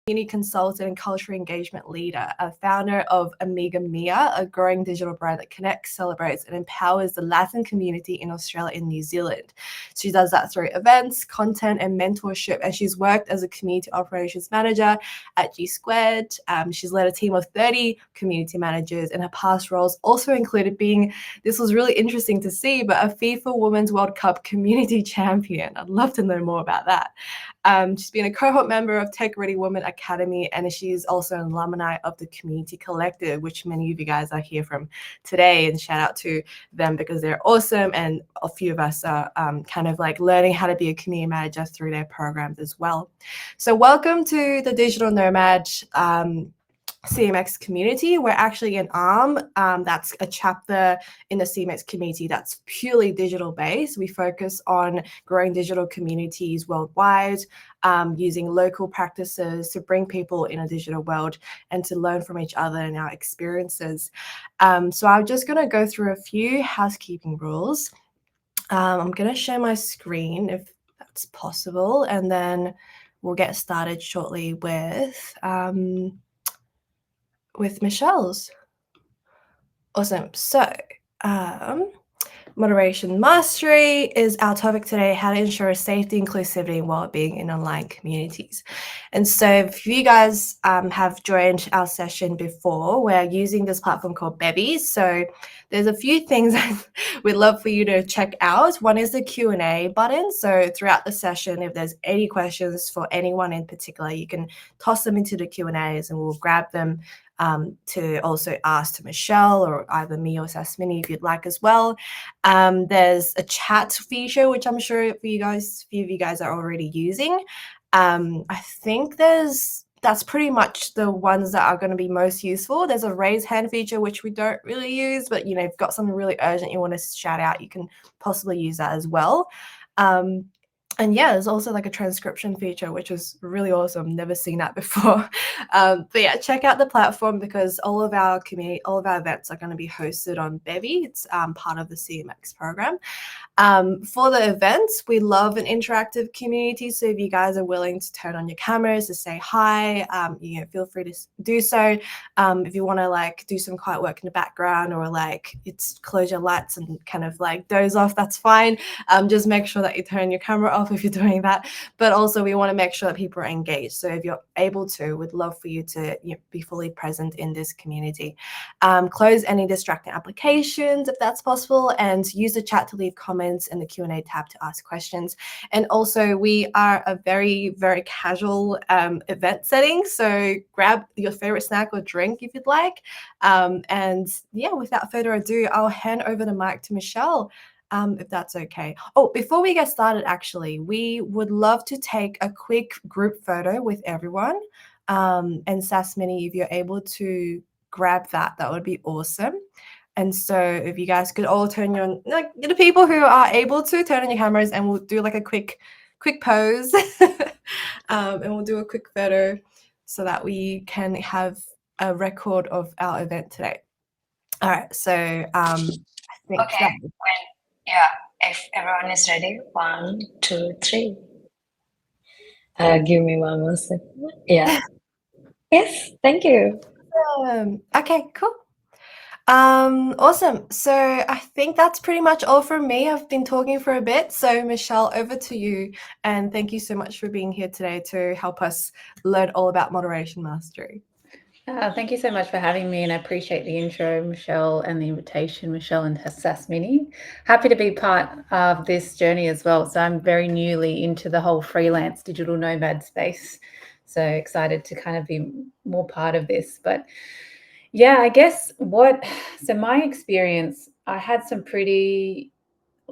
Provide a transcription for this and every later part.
community consultant and cultural engagement leader, a founder of Amiga Mía, a growing digital brand that connects, celebrates, and empowers the Latin community in Australia and New Zealand. She does that through events, content, and mentorship, and she's worked as a community operations manager at G Squared. She's led a team of 30 community managers, and her past roles also included being, this was really interesting to see, but a FIFA Women's World Cup community champion. I'd love to know more about that. She's been a cohort member of Tech Ready Women Academy, and she's also an alumni of the Community Collective, which many of you guys are here from today, and shout out to them because they're awesome, and a few of us are kind of like learning how to be a community manager through their programs as well. So welcome to the Digital Nomad CMX community. We're actually an arm that's a chapter in the CMX community that's purely digital based. We focus on growing digital communities worldwide, using local practices to bring people in a digital world and to learn from each other and our experiences. So I'm just going to go through a few housekeeping rules. I'm going to share my screen if that's possible, and then we'll get started shortly with Michelle's. Awesome. So moderation mastery is our topic today, how to ensure safety, inclusivity, and well-being in online communities. And so if you guys have joined our session before, we're using this platform called Bevy. So there's a few things we'd love for you to check out. One is the Q&A button. So throughout the session, if there's any questions for anyone in particular, you can toss them into the Q&As and we'll grab them to also ask to Michelle or either me or Sasmini if you'd like as well. There's a chat feature, which I'm sure a few of you guys are already using. I think that's pretty much the ones that are going to be most useful. There's a raise hand feature, which we don't really use, but if you've got something really urgent you want to shout out, you can possibly use that as well. And yeah, there's also like a transcription feature, which is really awesome. Never seen that before. But yeah, check out the platform because all of our events are going to be hosted on Bevy. It's part of the CMX program. For the events, we love an interactive community. So if you guys are willing to turn on your cameras to say hi, feel free to do so. If you want to like do some quiet work in the background or like close your lights and kind of like doze off, that's fine. Just make sure that you turn your camera off if you're doing that. But also we want to make sure that people are engaged. So if you're able to, we'd love for you to be fully present in this community. Close any distracting applications if that's possible, and use the chat to leave comments and the Q&A tab to ask questions. And also we are a very, very casual event setting. So grab your favorite snack or drink if you'd like. And yeah, without further ado, I'll hand over the mic to Michelle. If that's okay. Oh, before we get started, actually, we would love to take a quick group photo with everyone. And Sasmini, if you're able to grab that, that would be awesome. And so if you guys could all turn your, like the people who are able to turn on your cameras, and we'll do like a quick pose and we'll do a quick photo so that we can have a record of our event today. All right, so I think okay. Yeah, if everyone is ready, 1, 2, 3. Give me 1 more second. Yeah. Yes, thank you. Okay, cool. Awesome. So I think that's pretty much all from me. I've been talking for a bit. So Michelle, over to you. And thank you so much for being here today to help us learn all about moderation mastery. Thank you so much for having me, and I appreciate the intro, Michelle, and the invitation, Michelle and Sasmini. Happy to be part of this journey as well. So I'm very newly into the whole freelance digital nomad space. So excited to kind of be more part of this. But yeah, I guess so my experience, I had some pretty,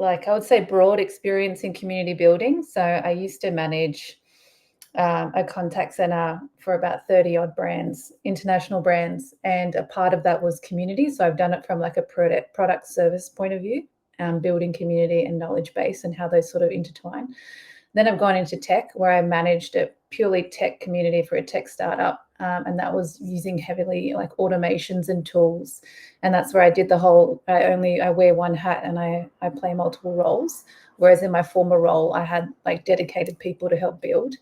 I would say broad experience in community building. So I used to manage a contact center for about 30 odd brands, international brands, and a part of that was community. So I've done it from like a product service point of view, building community and knowledge base and how those sort of intertwine. Then I've gone into tech, where I managed a purely tech community for a tech startup, and that was using heavily like automations and tools. And that's where I did the whole, I wear one hat and I play multiple roles. Whereas in my former role, I had like dedicated people to help build.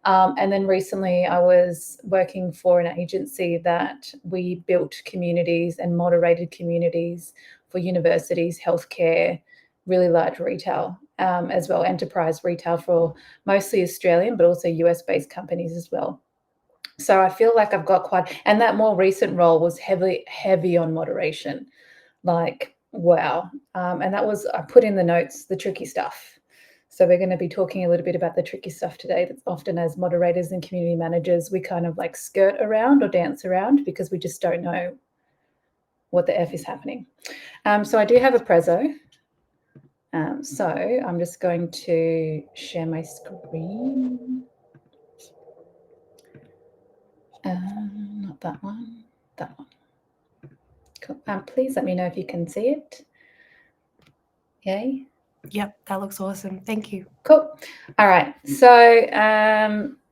And then recently I was working for an agency that we built communities and moderated communities for universities, healthcare, really large retail, as well, enterprise retail for mostly Australian, but also US-based companies as well. So I feel like I've got quite, and that more recent role was heavy on moderation, like, wow. And that was, I put in the notes, the tricky stuff. So we're going to be talking a little bit about the tricky stuff today that often as moderators and community managers, we kind of like skirt around or dance around because we just don't know what the F is happening. So I do have a prezzo. So I'm just going to share my screen. Not that one, that one. Cool. Please let me know if you can see it. Yay. Yep, that looks awesome. Thank you. Cool. All right. So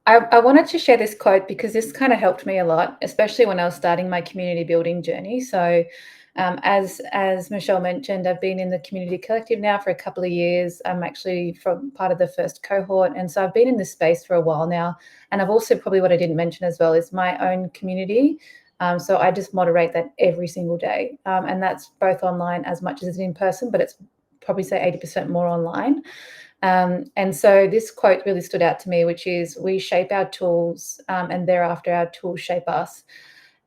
I wanted to share this quote because this kind of helped me a lot, especially when I was starting my community building journey. So as Michelle mentioned, I've been in the community collective now for a couple of years. I'm actually from part of the first cohort. And so I've been in this space for a while now. And I've also, probably what I didn't mention as well, is my own community. So I just moderate that every single day. And that's both online as much as it's in person, but it's probably say 80% more online. And so this quote really stood out to me, which is, we shape our tools and thereafter our tools shape us.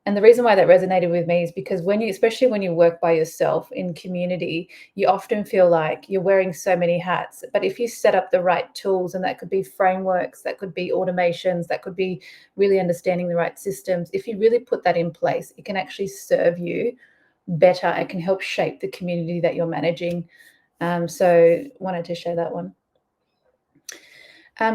And the reason why that resonated with me is because when you, especially when you work by yourself in community, you often feel like you're wearing so many hats. But if you set up the right tools, and that could be frameworks, that could be automations, that could be really understanding the right systems, if you really put that in place, it can actually serve you better. It can help shape the community that you're managing. So wanted to share that one.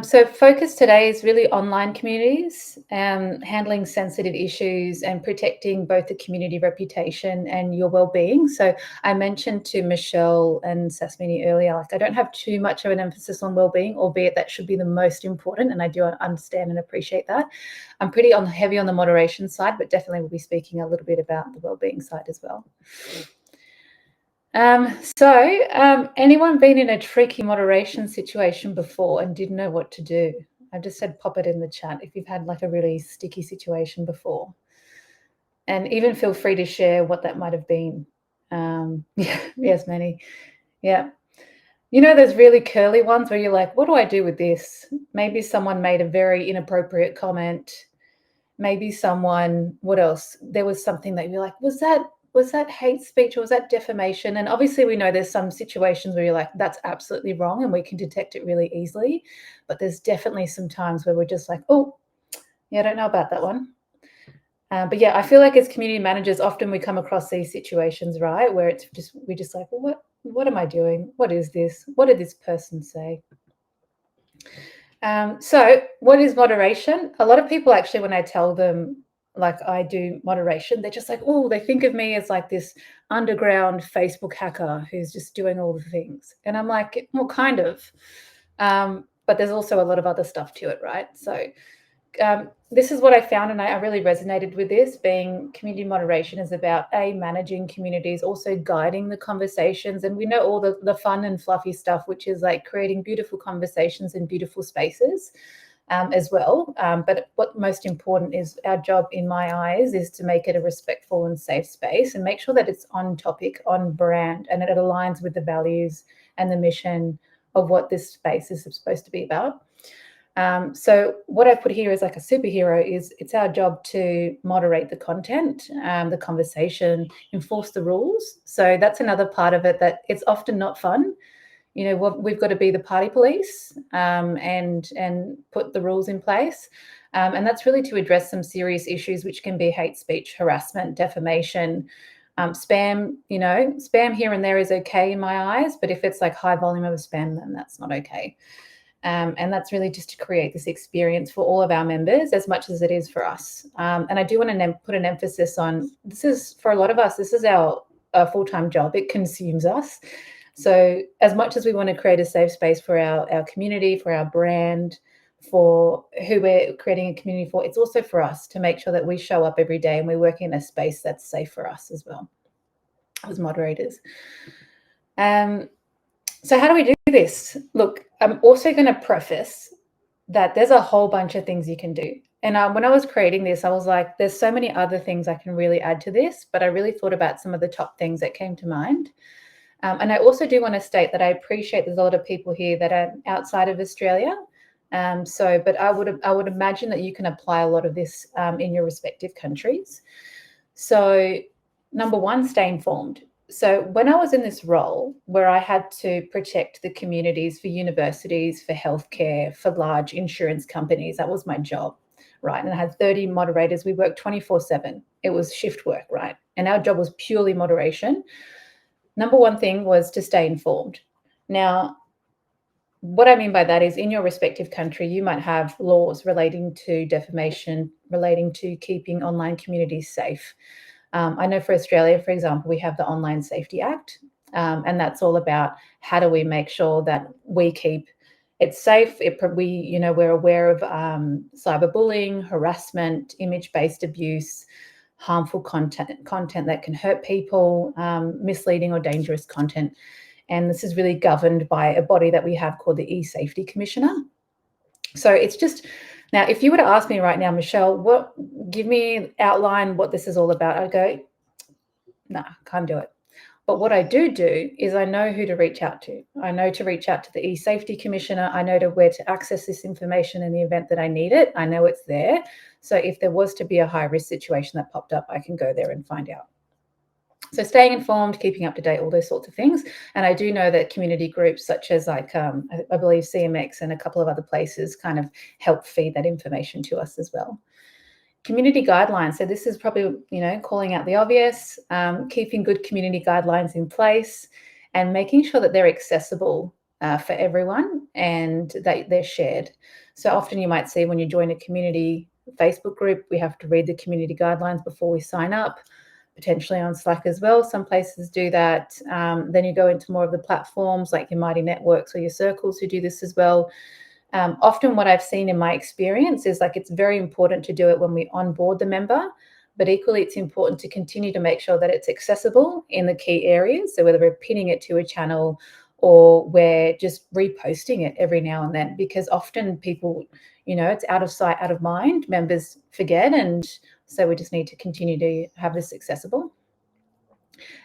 So focus today is really online communities, handling sensitive issues and protecting both the community reputation and your well-being. So I mentioned to Michelle and Sasmini earlier, like I don't have too much of an emphasis on well-being, albeit that should be the most important, and I do understand and appreciate that. I'm pretty heavy on the moderation side, but definitely we'll be speaking a little bit about the well-being side as well. Anyone been in a tricky moderation situation before and didn't know what to do? I just said pop it in the chat if you've had like a really sticky situation before. And even feel free to share what that might have been. Yes, Manny. Yeah. You know, those really curly ones where you're like, what do I do with this? Maybe someone made a very inappropriate comment. Maybe someone, what else? There was something that you're like, was that hate speech or was that defamation? And obviously we know there's some situations where you're like, that's absolutely wrong and we can detect it really easily. But there's definitely some times where we're just like, oh, yeah, I don't know about that one. But yeah, I feel like as community managers, often we come across these situations, right, where it's just, we're just like, well, what am I doing? What is this? What did this person say? So what is moderation? A lot of people actually, when I tell them, like I do moderation, they're just like, oh, they think of me as like this underground Facebook hacker who's just doing all the things. And I'm like, well, kind of. But there's also a lot of other stuff to it, right? So this is what I found, and I really resonated with this. Being community moderation is about managing communities, also guiding the conversations. And we know all the fun and fluffy stuff, which is like creating beautiful conversations in beautiful spaces. As well. But what most important is our job, in my eyes, is to make it a respectful and safe space and make sure that it's on topic, on brand, and it aligns with the values and the mission of what this space is supposed to be about. So what I put here is like a superhero is it's our job to moderate the content, the conversation, enforce the rules. So that's another part of it that it's often not fun. You know, we've got to be the party police and put the rules in place. And that's really to address some serious issues, which can be hate speech, harassment, defamation, spam. You know, spam here and there is okay in my eyes, but if it's like high volume of spam, then that's not okay. And that's really just to create this experience for all of our members as much as it is for us. And I do want to put an emphasis on, this is, for a lot of us, this is our full-time job. It consumes us. So as much as we want to create a safe space for our community, for our brand, for who we're creating a community for, it's also for us to make sure that we show up every day and we work in a space that's safe for us as well as moderators. So how do we do this? Look, I'm also going to preface that there's a whole bunch of things you can do. And when I was creating this, I was like, there's so many other things I can really add to this, but I really thought about some of the top things that came to mind. And I also do want to state that I appreciate there's a lot of people here that are outside of Australia. But I would imagine that you can apply a lot of this in your respective countries. So number one, stay informed. So when I was in this role where I had to protect the communities for universities, for healthcare, for large insurance companies, that was my job, right? And I had 30 moderators. We worked 24/7. It was shift work, right? And our job was purely moderation. Number one thing was to stay informed. Now, what I mean by that is in your respective country, you might have laws relating to defamation, relating to keeping online communities safe. I know for Australia, for example, we have the Online Safety Act, and that's all about how do we make sure that we keep it safe. We're aware of cyberbullying, harassment, image-based abuse, harmful content that can hurt people, misleading or dangerous content. And this is really governed by a body that we have called the E-Safety Commissioner. So it's just, now, if you were to ask me right now, Michelle, give me outline what this is all about, I'd go, nah, can't do it. But what I do is I know who to reach out to. I know to reach out to the E-Safety Commissioner. I know where to access this information in the event that I need it. I know it's there. So if there was to be a high-risk situation that popped up, I can go there and find out. So staying informed, keeping up to date, all those sorts of things. And I do know that community groups such as I believe CMX and a couple of other places kind of help feed that information to us as well. Community guidelines. So this is probably, calling out the obvious, keeping good community guidelines in place and making sure that they're accessible for everyone and that they're shared. So often you might see when you join a community Facebook group, we have to read the community guidelines before we sign up, potentially on Slack as well. Some places do that. Then you go into more of the platforms like your Mighty Networks or your Circles who do this as well. Often what I've seen in my experience is it's very important to do it when we onboard the member, but equally it's important to continue to make sure that it's accessible in the key areas. So whether we're pinning it to a channel or we're just reposting it every now and then, because often people, it's out of sight, out of mind, members forget, and so we just need to continue to have this accessible.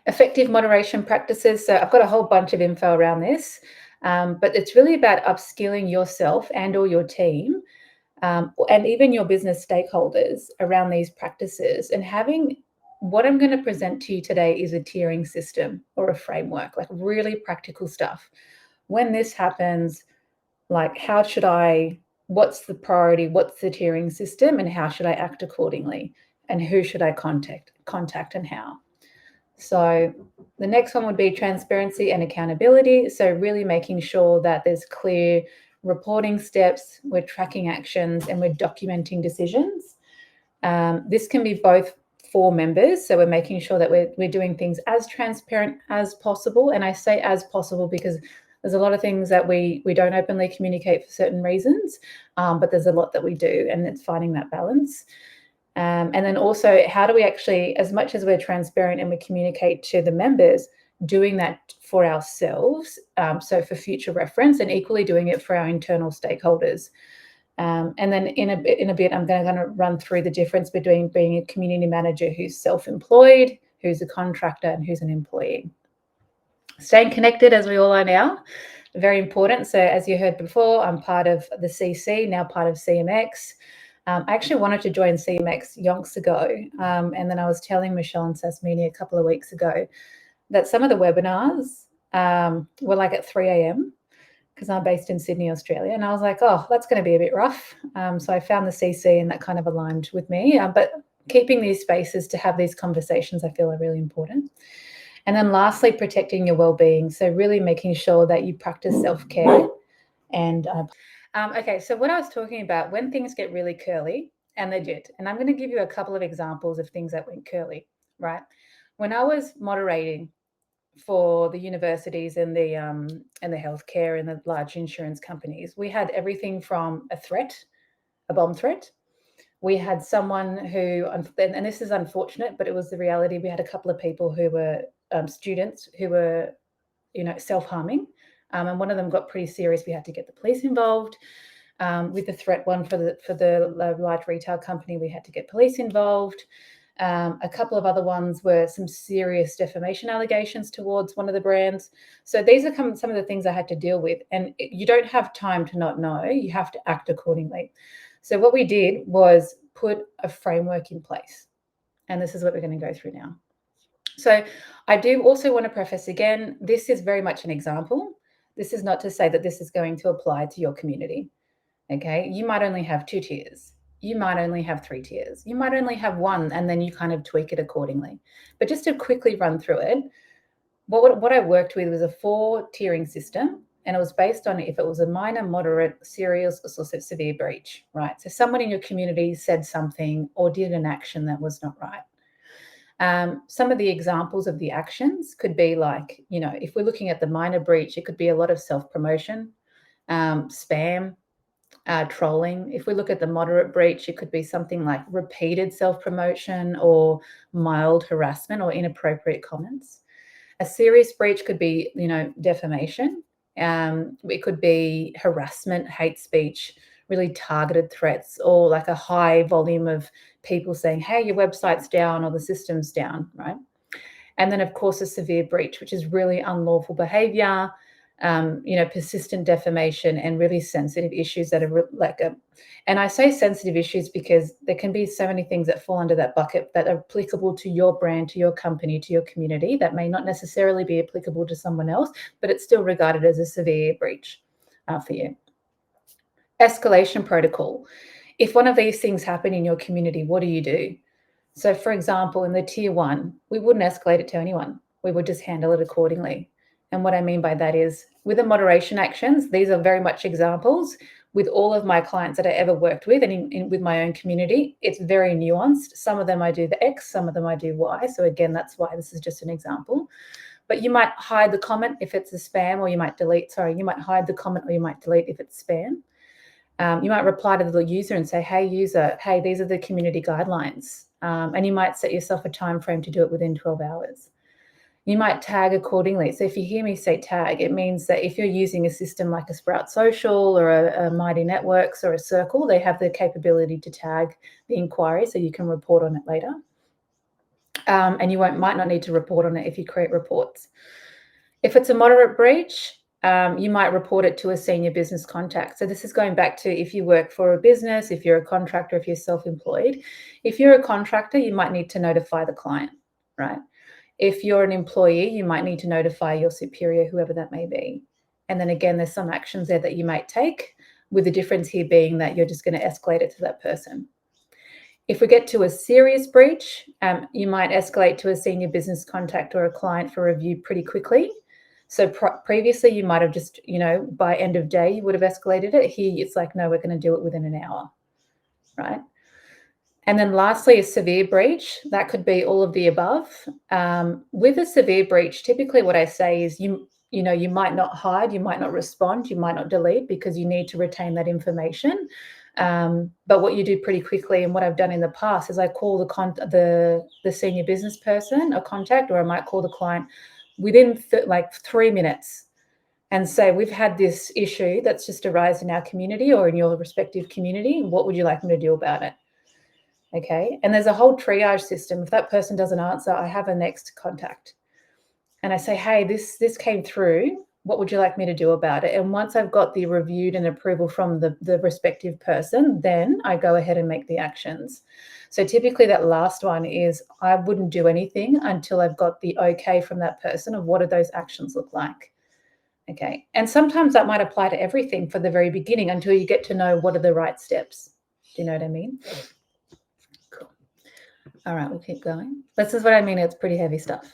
Effective moderation practices. So I've got a whole bunch of info around this. But it's really about upskilling yourself and or your team and even your business stakeholders around these practices, and having what I'm going to present to you today is a tiering system or a framework, really practical stuff. When this happens, what's the priority, what's the tiering system, and how should I act accordingly, and who should I contact and how. So the next one would be transparency and accountability. So really making sure that there's clear reporting steps, we're tracking actions, and we're documenting decisions. This can be both for members. So we're making sure that we're doing things as transparent as possible. And I say as possible because there's a lot of things that we don't openly communicate for certain reasons, but there's a lot that we do, and it's finding that balance. And then also, how do we actually, as much as we're transparent and we communicate to the members, doing that for ourselves, so for future reference, and equally doing it for our internal stakeholders. And then in a bit, I'm going to run through the difference between being a community manager who's self-employed, who's a contractor, and who's an employee. Staying connected, as we all are now, very important. So as you heard before, I'm part of the CC, now part of CMX. I actually wanted to join CMX yonks ago, and then I was telling Michelle and Sasmini a couple of weeks ago that some of the webinars were at 3 a.m. because I'm based in Sydney, Australia, and I was like, oh, that's going to be a bit rough. So I found the CC, and that kind of aligned with me. But keeping these spaces to have these conversations, I feel, are really important. And then lastly, protecting your well-being. So really making sure that you practice self-care and okay, so what I was talking about, when things get really curly, and they did, and I'm going to give you a couple of examples of things that went curly, right? When I was moderating for the universities and the healthcare and the large insurance companies, we had everything from a bomb threat. We had someone who, and this is unfortunate, but it was the reality. We had a couple of people who were students who were, self-harming. And one of them got pretty serious. We had to get the police involved. With the threat one for the large retail company, we had to get police involved. A couple of other ones were some serious defamation allegations towards one of the brands. So these are some of the things I had to deal with. And you don't have time to not know. You have to act accordingly. So what we did was put a framework in place. And this is what we're going to go through now. So I do also want to preface again, this is very much an example. This is not to say that this is going to apply to your community. Okay, you might only have 2 tiers. You might only have 3 tiers. You might only have 1, and then you kind of tweak it accordingly. But just to quickly run through it, what I worked with was a 4-tiering system, and it was based on if it was a minor, moderate, serious, or severe breach, right? So someone in your community said something or did an action that was not right. Some of the examples of the actions could be like, if we're looking at the minor breach, it could be a lot of self-promotion, spam, trolling. If we look at the moderate breach, it could be something like repeated self-promotion or mild harassment or inappropriate comments. A serious breach could be, defamation. It could be harassment, hate speech, really targeted threats, or like a high volume of people saying, hey, your website's down or the system's down, right? And then, of course, a severe breach, which is really unlawful behavior, persistent defamation and really sensitive issues that are and I say sensitive issues because there can be so many things that fall under that bucket that are applicable to your brand, to your company, to your community that may not necessarily be applicable to someone else, but it's still regarded as a severe breach for you. Escalation protocol. If one of these things happen in your community, what do you do? So, for example, in the tier 1, we wouldn't escalate it to anyone. We would just handle it accordingly. And what I mean by that is with the moderation actions, these are very much examples. With all of my clients that I ever worked with and with my own community, it's very nuanced. Some of them I do the X, some of them I do Y. So again, that's why this is just an example. But you might hide the comment if it's a spam, or you might hide the comment or you might delete if it's spam. You might reply to the user and say, hey, user, hey, these are the community guidelines. And you might set yourself a time frame to do it within 12 hours. You might tag accordingly. So if you hear me say tag, it means that if you're using a system like a Sprout Social or a Mighty Networks or a Circle, they have the capability to tag the inquiry so you can report on it later. And you might not need to report on it if you create reports. If it's a moderate breach, you might report it to a senior business contact. So this is going back to if you work for a business, if you're a contractor, if you're self-employed. If you're a contractor, you might need to notify the client, right? If you're an employee, you might need to notify your superior, whoever that may be. And then again, there's some actions there that you might take, with the difference here being that you're just going to escalate it to that person. If we get to a serious breach, you might escalate to a senior business contact or a client for review pretty quickly. So previously you might have just, by end of day, you would have escalated it. Here it's like, no, we're going to do it within an hour, right? And then lastly, a severe breach. That could be all of the above. With a severe breach, typically what I say is you might not hide, you might not respond, you might not delete because you need to retain that information. But what you do pretty quickly, and what I've done in the past, is I call the senior business person or contact, or I might call the client within 3 minutes and say, we've had this issue that's just arisen in our community or in your respective community. What would you like me to do about it? Okay. And there's a whole triage system. If that person doesn't answer, I have a next contact. And I say, hey, this came through. What would you like me to do about it? And once I've got the reviewed and approval from the respective person, then I go ahead and make the actions. So typically that last one is I wouldn't do anything until I've got the okay from that person of what do those actions look like. Okay. And sometimes that might apply to everything for the very beginning until you get to know what are the right steps. Do you know what I mean? Cool. All right, we'll keep going. This is what I mean. It's pretty heavy stuff.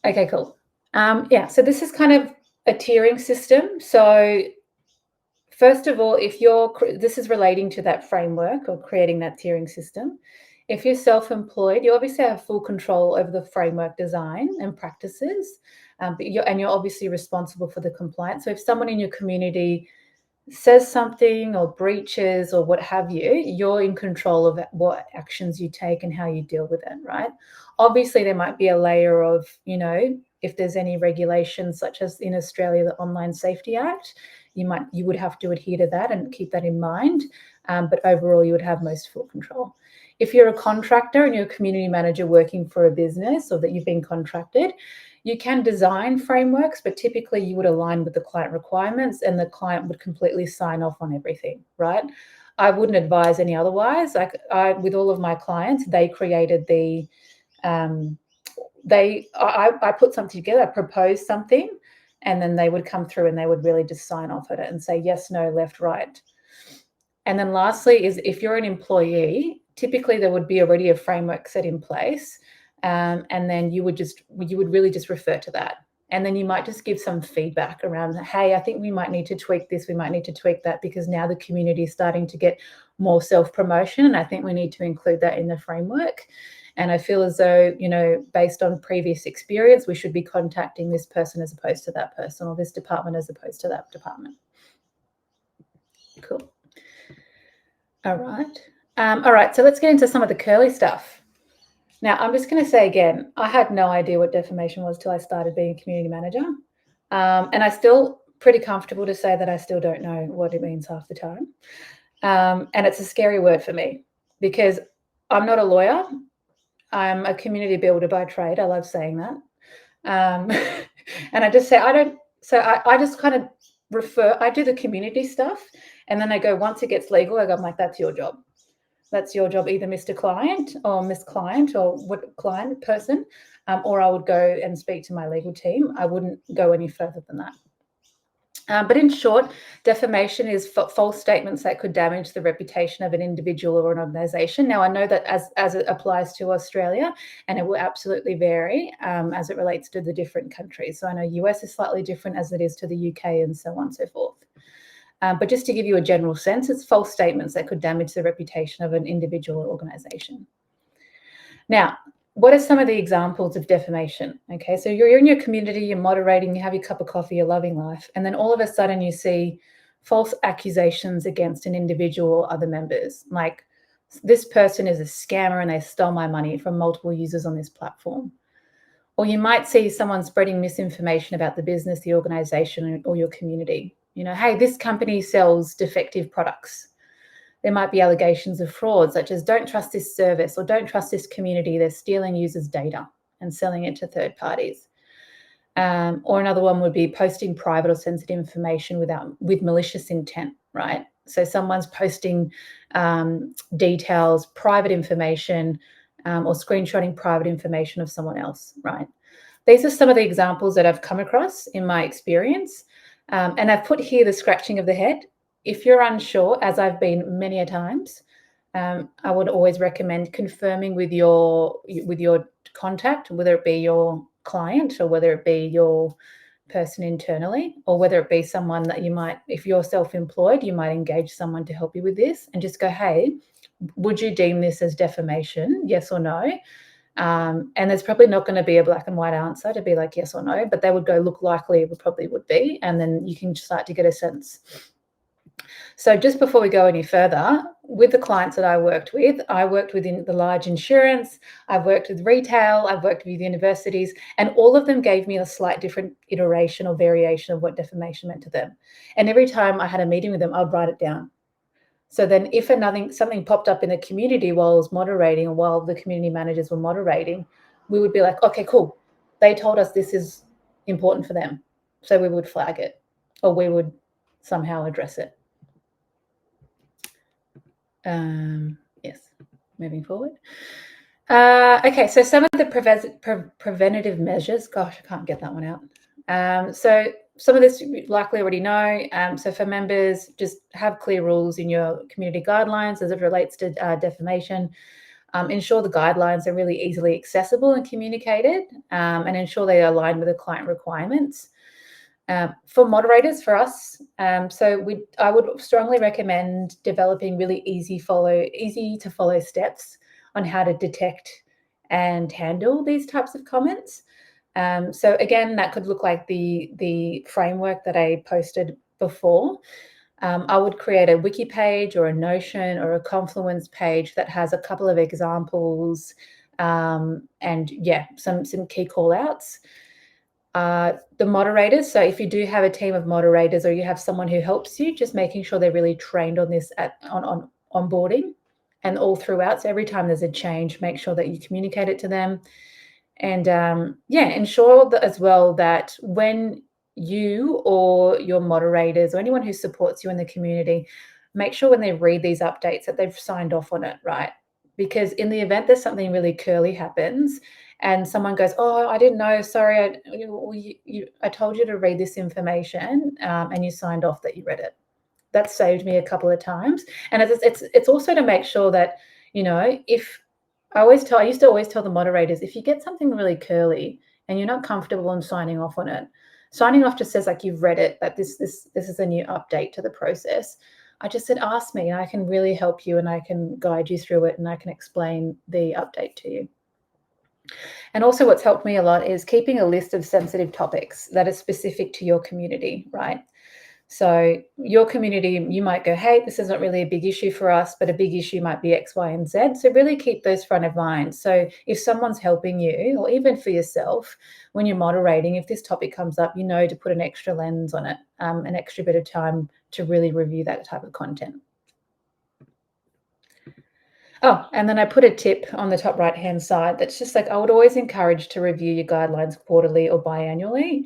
Okay, cool. So this is kind of a tiering system. So first of all, this is relating to that framework or creating that tiering system. If you're self-employed, you obviously have full control over the framework design and practices, but you're obviously responsible for the compliance. So if someone in your community says something or breaches or what have you, you're in control of what actions you take and how you deal with it, right? Obviously, there might be a layer of, if there's any regulations such as in Australia, the Online Safety Act, you would have to adhere to that and keep that in mind. But overall, you would have most full control. If you're a contractor and you're a community manager working for a business, or that you've been contracted, you can design frameworks, but typically you would align with the client requirements and the client would completely sign off on everything, right? I wouldn't advise any otherwise. Like with all of my clients, they created the, I put something together, I proposed something, and then they would come through and they would really just sign off at it and say yes, no, left, right. And then lastly is if you're an employee, typically there would be already a framework set in place. And then you would really just refer to that. And then you might just give some feedback around, hey, I think we might need to tweak this, we might need to tweak that, because now the community is starting to get more self-promotion. And I think we need to include that in the framework. And I feel as though, you know, based on previous experience, we should be contacting this person as opposed to that person, or this department as opposed to that department. Cool. All right. So let's get into some of the curly stuff. Now, I'm just going to say again, I had no idea what defamation was till I started being a community manager. And I still pretty comfortable to say that I still don't know what it means half the time. And it's a scary word for me because I'm not a lawyer. I'm a community builder by trade. I love saying that. And I just say, I just kind of I do the community stuff. And then I go, once it gets legal, I'm like, that's your job. That's your job, either Mr. Client or Miss Client or what client person, or I would go and speak to my legal team. I wouldn't go any further than that. But in short, defamation is false statements that could damage the reputation of an individual or an organisation. Now, I know that as it applies to Australia, and it will absolutely vary as it relates to the different countries. So I know US is slightly different as it is to the UK and so on and so forth. But just to give you a general sense, it's false statements that could damage the reputation of an individual or organisation. Now, what are some of the examples of defamation? Okay, so you're in your community, you're moderating, you have your cup of coffee, you're loving life, and then all of a sudden you see false accusations against an individual or other members, like this person is a scammer and they stole my money from multiple users on this platform. Or you might see someone spreading misinformation about the business, the organisation, or your community. You know, hey, this company sells defective products. There might be allegations of fraud, such as don't trust this service or don't trust this community. They're stealing users' data and selling it to third parties. Or another one would be posting private or sensitive information with malicious intent, right? So someone's posting details, private information, or screenshotting private information of someone else, right? These are some of the examples that I've come across in my experience. And I've put here the scratching of the head. If you're unsure, as I've been many a times, I would always recommend confirming with your contact, whether it be your client or whether it be your person internally, or whether it be someone that you might, if you're self-employed, you might engage someone to help you with this and just go, hey, would you deem this as defamation? Yes or no? And there's probably not going to be a black and white answer to be like yes or no, but they would go, look, likely it probably would be, and then you can start to get a sense. So just before we go any further, with the clients that I worked with in the large insurance, I've worked with retail, I've worked with universities, and all of them gave me a slight different iteration or variation of what defamation meant to them. And every time I had a meeting with them, I'd write it down. So then if something popped up in the community while I was moderating or while the community managers were moderating, we would be like, okay, cool. They told us this is important for them. So we would flag it or we would somehow address it. Yes, moving forward. Okay, so some of the preventative measures, gosh, I can't get that one out. So some of this you likely already know. So for members, just have clear rules in your community guidelines as it relates to defamation. Ensure the guidelines are really easily accessible and communicated, and ensure they align with the client requirements. For moderators, for us, I would strongly recommend developing really easy to follow steps on how to detect and handle these types of comments. So again, that could look like the framework that I posted before. I would create a wiki page or a Notion or a Confluence page that has a couple of examples and yeah, some key call outs. The moderators, so if you do have a team of moderators or you have someone who helps you, just making sure they're really trained on this on onboarding and all throughout. So every time there's a change, make sure that you communicate it to them. And ensure that as well that when you or your moderators or anyone who supports you in the community, make sure when they read these updates that they've signed off on it, right? Because in the event there's something really curly happens and someone goes, oh, I didn't know, sorry, I told you to read this information and you signed off that you read it. That saved me a couple of times. And it's also to make sure that, if I used to always tell the moderators, if you get something really curly and you're not comfortable in signing off on it, signing off just says like you've read it, that this is a new update to the process. I just said, ask me and I can really help you and I can guide you through it and I can explain the update to you. And also what's helped me a lot is keeping a list of sensitive topics that are specific to your community, right? So your community, you might go, hey, this isn't really a big issue for us, but a big issue might be X, Y, and Z. So really keep those front of mind. So if someone's helping you, or even for yourself, when you're moderating, if this topic comes up, to put an extra lens on it, an extra bit of time to really review that type of content. Oh, and then I put a tip on the top right-hand side that's just like, I would always encourage to review your guidelines quarterly or biannually,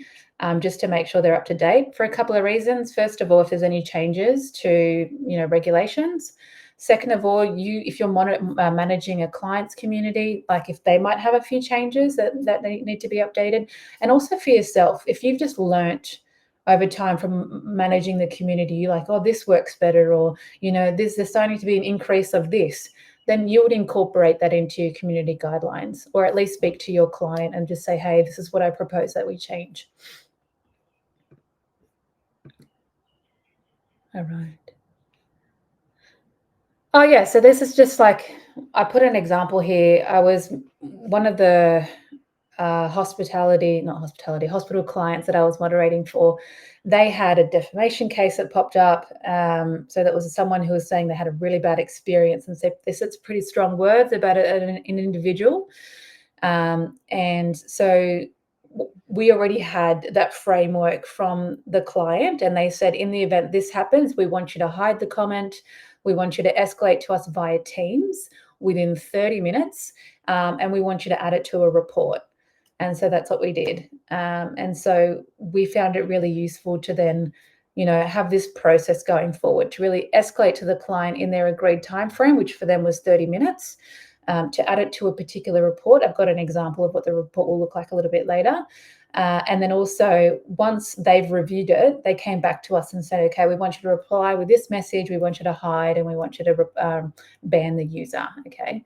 just to make sure they're up to date for a couple of reasons. First of all, if there's any changes to, regulations. Second of all, if you're managing a client's community, like if they might have a few changes that they need to be updated. And also for yourself, if you've just learnt over time from managing the community, you're like, oh, this works better, or, there's starting to be an increase of this, then you would incorporate that into your community guidelines, or at least speak to your client and just say, hey, this is what I propose that we change. All right. Oh, yeah. So this is just like, I put an example here. I was one of the hospital clients that I was moderating for. They had a defamation case that popped up. So that was someone who was saying they had a really bad experience and said it's pretty strong words about an individual. And so we already had that framework from the client, and they said, in the event this happens, we want you to hide the comment. We want you to escalate to us via Teams within 30 minutes, and we want you to add it to a report. And so that's what we did. And so we found it really useful to then, have this process going forward to really escalate to the client in their agreed time frame, which for them was 30 minutes, to add it to a particular report. I've got an example of what the report will look like a little bit later. And then also, once they've reviewed it, they came back to us and said, okay, we want you to reply with this message, we want you to hide, and we want you to ban the user. Okay.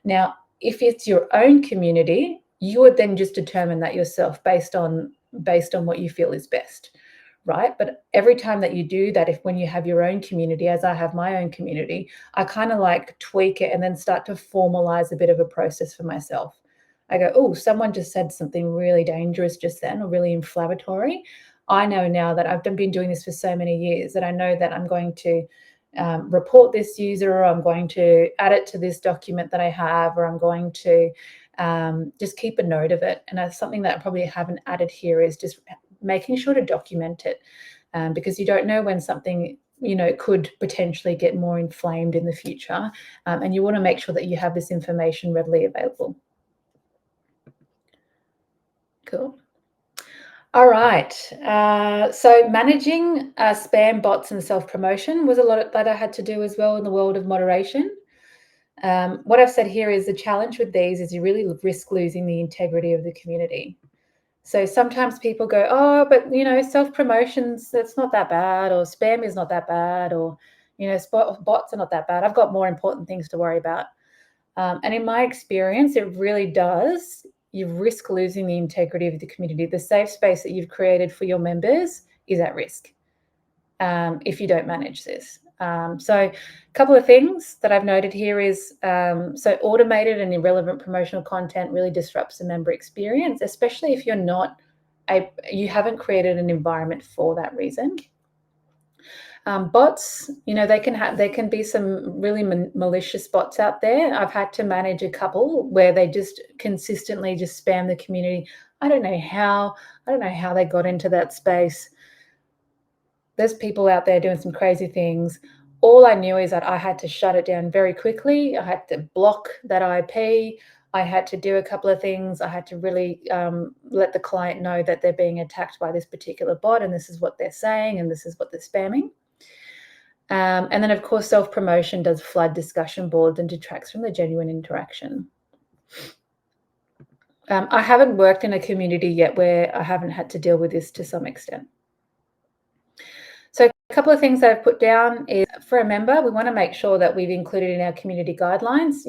Now, if it's your own community, you would then just determine that yourself based on what you feel is best, right? But every time that you do that, when you have your own community, as I have my own community, I kind of like tweak it and then start to formalize a bit of a process for myself. I go, oh, someone just said something really dangerous just then, or really inflammatory. I know now that I've been doing this for so many years that I know that I'm going to report this user, or I'm going to add it to this document that I have, or I'm going to just keep a note of it. And that's something that I probably haven't added here, is just making sure to document it, because you don't know when something could potentially get more inflamed in the future, and you want to make sure that you have this information readily available. Cool. All right. So managing spam bots and self-promotion was a lot that I had to do as well in the world of moderation. What I've said here is the challenge with these is you really risk losing the integrity of the community. So sometimes people go, oh, but, self-promotions, that's not that bad, or spam is not that bad, or, bots are not that bad. I've got more important things to worry about. And in my experience, it really does. You risk losing the integrity of the community. The safe space that you've created for your members is at risk if you don't manage this. So a couple of things that I've noted here is, so automated and irrelevant promotional content really disrupts the member experience, especially if you haven't created an environment for that reason. Bots, there can be some really malicious bots out there. I've had to manage a couple where they just consistently just spam the community. I don't know how they got into that space. There's people out there doing some crazy things. All I knew is that I had to shut it down very quickly. I had to block that IP. I had to do a couple of things. I had to really let the client know that they're being attacked by this particular bot, and this is what they're saying, and this is what they're spamming. And then, of course, self-promotion does flood discussion boards and detracts from the genuine interaction. I haven't worked in a community yet where I haven't had to deal with this to some extent. So a couple of things that I've put down is, for a member, we want to make sure that we've included in our community guidelines,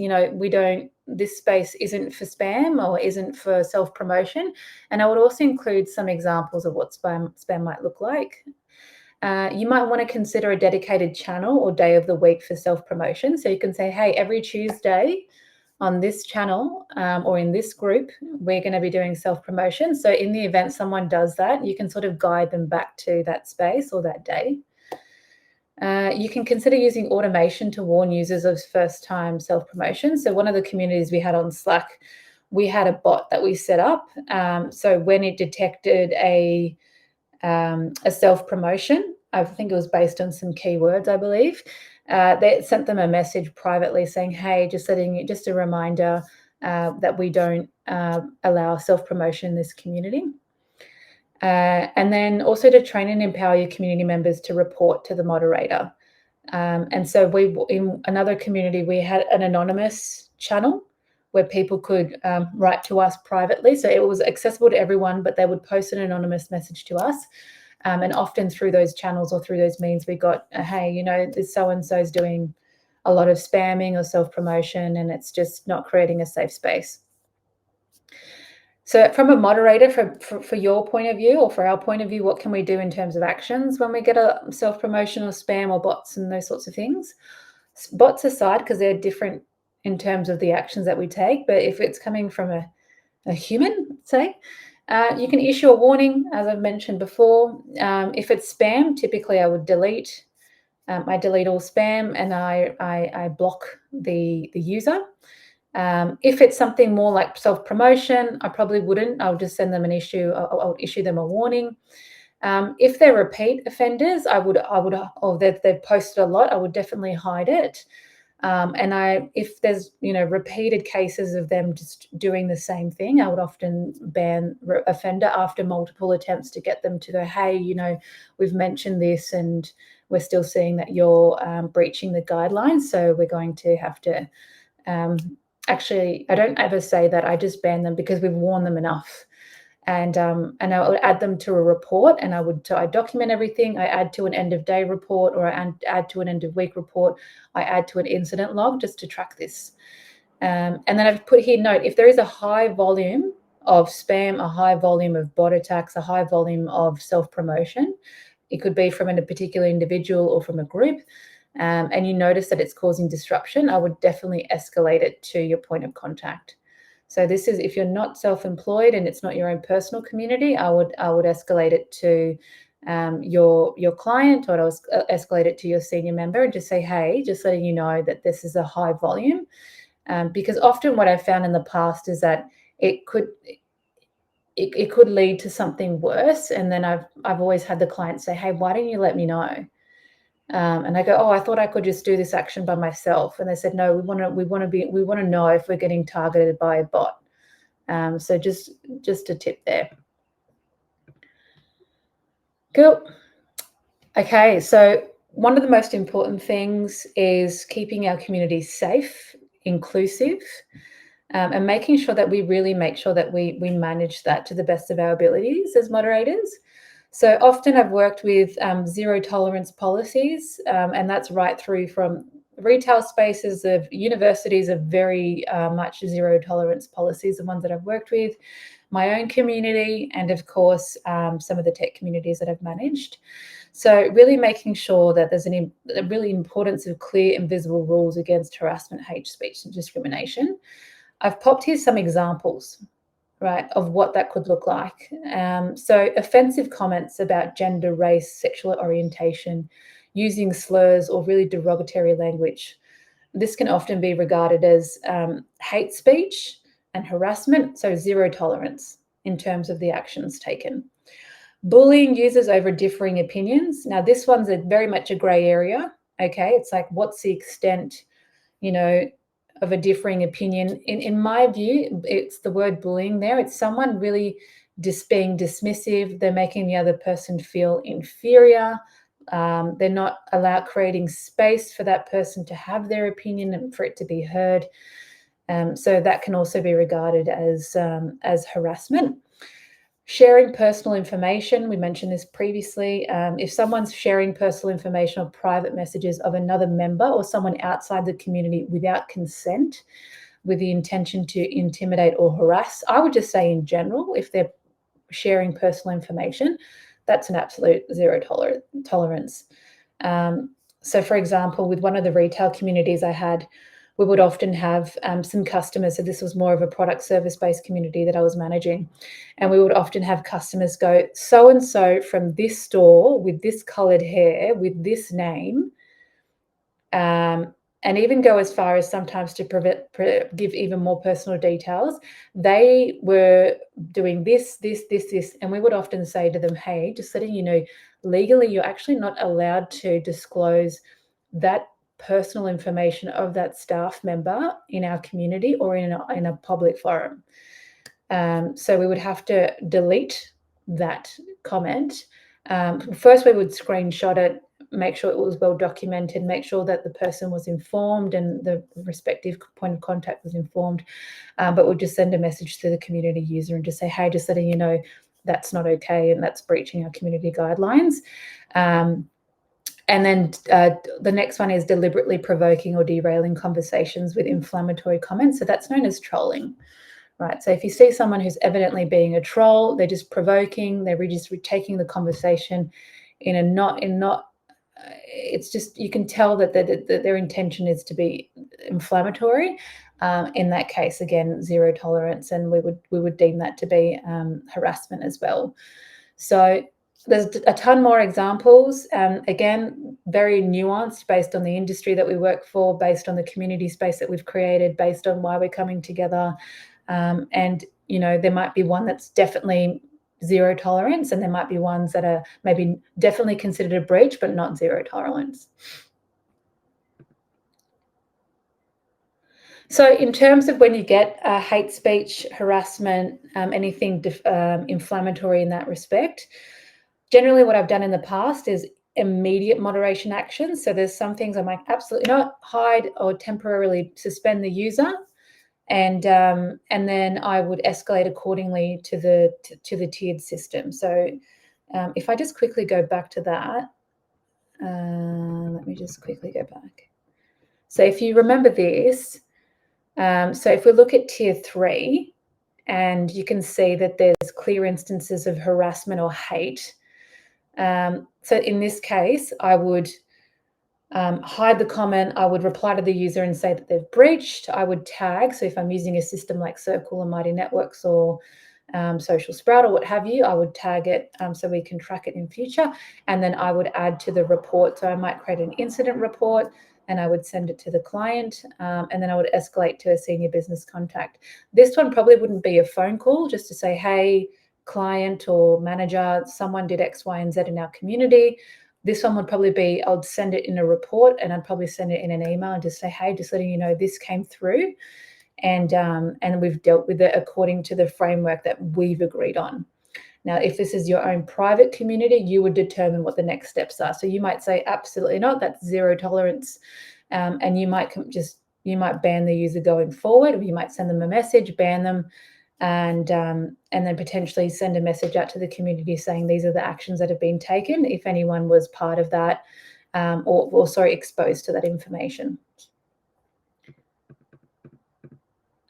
this space isn't for spam or isn't for self-promotion. And I would also include some examples of what spam might look like. You might want to consider a dedicated channel or day of the week for self-promotion. So you can say, hey, every Tuesday on this channel or in this group, we're going to be doing self-promotion. So in the event someone does that, you can sort of guide them back to that space or that day. You can consider using automation to warn users of first-time self-promotion. So one of the communities we had on Slack, we had a bot that we set up. So when it detected a self-promotion, I think it was based on some keywords, I believe, they sent them a message privately saying, hey, just a reminder that we don't allow self-promotion in this community. And then also to train and empower your community members to report to the moderator. And so in another community, we had an anonymous channel where people could write to us privately. So it was accessible to everyone, but they would post an anonymous message to us. And often through those channels or through those means, we got, hey, this so-and-so is doing a lot of spamming or self-promotion, and it's just not creating a safe space. So from a moderator, for your point of view or for our point of view, what can we do in terms of actions when we get a self-promotion or spam or bots and those sorts of things? Bots aside, because they're different in terms of the actions that we take, but if it's coming from a human, say, you can issue a warning, as I've mentioned before. If it's spam, typically I would delete. I delete all spam and I block the user. If it's something more like self-promotion, I probably wouldn't. I'll just send them an issue. I'll issue them a warning. If they're repeat offenders, or they've posted a lot, I would definitely hide it. If there's, repeated cases of them just doing the same thing, I would often ban offender after multiple attempts to get them to go, hey, we've mentioned this and we're still seeing that you're breaching the guidelines. So we're going to have to, actually, I don't ever say that, I just ban them because we've warned them enough. And I would add them to a report, and I document everything. I add to an end of day report, or I add to an end of week report. I add to an incident log just to track this. And then I've put here, note, if there is a high volume of spam, a high volume of bot attacks, a high volume of self-promotion, it could be from a particular individual or from a group, and you notice that it's causing disruption, I would definitely escalate it to your point of contact. So this is, if you're not self-employed and it's not your own personal community, I would escalate it to your client, or I'll escalate it to your senior member and just say, hey, just letting you know that this is a high volume. Because often what I've found in the past is that it could lead to something worse. And then I've always had the client say, hey, why don't you let me know? And I go, oh, I thought I could just do this action by myself. And they said, no, we want to know if we're getting targeted by a bot. So just a tip there. Cool. Okay, so one of the most important things is keeping our community safe, inclusive, and making sure that we really make sure that we manage that to the best of our abilities as moderators. So often I've worked with zero tolerance policies, and that's right through from retail spaces of universities of very much zero tolerance policies, the ones that I've worked with, my own community, and of course, some of the tech communities that I've managed. So really making sure that there's a really importance of clear and visible rules against harassment, hate speech, and discrimination. I've popped here some examples, right, of what that could look like. So offensive comments about gender, race, sexual orientation, using slurs or really derogatory language. This can often be regarded as hate speech and harassment, so zero tolerance in terms of the actions taken. Bullying users over differing opinions. Now, this one's very much a grey area, okay? It's like, what's the extent, of a differing opinion? In my view, it's the word bullying there. It's someone really just being dismissive. They're making the other person feel inferior. They're not creating space for that person to have their opinion and for it to be heard. So that can also be regarded as harassment. Sharing personal information, we mentioned this previously. If someone's sharing personal information or private messages of another member or someone outside the community without consent, with the intention to intimidate or harass, I would just say in general, if they're sharing personal information, that's an absolute zero tolerance. So for example, with one of the retail communities I had, we would often have some customers. So this was more of a product service-based community that I was managing. And we would often have customers go, so-and-so from this store with this colored hair, with this name, and even go as far as sometimes to give even more personal details. They were doing this, and we would often say to them, hey, just letting you know, legally, you're actually not allowed to disclose that personal information of that staff member in our community or in a public forum. So we would have to delete that comment. First, we would screenshot it, make sure it was well documented, make sure that the person was informed and the respective point of contact was informed. But we'll just send a message to the community user and just say, hey, just letting you know that's not okay and that's breaching our community guidelines. And then the next one is deliberately provoking or derailing conversations with inflammatory comments. So that's known as trolling, right? So if you see someone who's evidently being a troll, they're just provoking, they're just taking the conversation it's just, you can tell that their intention is to be inflammatory. In that case, again, zero tolerance, and we would deem that to be harassment as well. So there's a ton more examples. Again, very nuanced based on the industry that we work for, based on the community space that we've created, based on why we're coming together. And, there might be one that's definitely zero tolerance, and there might be ones that are maybe definitely considered a breach, but not zero tolerance. So in terms of when you get hate speech, harassment, anything inflammatory in that respect, generally what I've done in the past is immediate moderation actions. So there's some things I might absolutely not hide or temporarily suspend the user. And then I would escalate accordingly to the tiered system. So if I just quickly go back to that, let me just quickly go back. So if you remember this, so if we look at tier 3, and you can see that there's clear instances of harassment or hate. So in this case, I would hide the comment. I would reply to the user and say that they've breached. I would tag. So if I'm using a system like Circle or Mighty Networks or Social Sprout or what have you, I would tag it so we can track it in future. And then I would add to the report. So I might create an incident report and I would send it to the client. And then I would escalate to a senior business contact. This one probably wouldn't be a phone call just to say, hey, client or manager, someone did X, Y, and Z in our community. This one would probably be, I'd send it in a report and I'd probably send it in an email and just say, hey, just letting you know this came through and we've dealt with it according to the framework that we've agreed on. Now, if this is your own private community, you would determine what the next steps are. So you might say, absolutely not, that's zero tolerance. And you might ban the user going forward, or you might send them a message, ban them, and then potentially send a message out to the community saying these are the actions that have been taken if anyone was part of that or exposed to that information.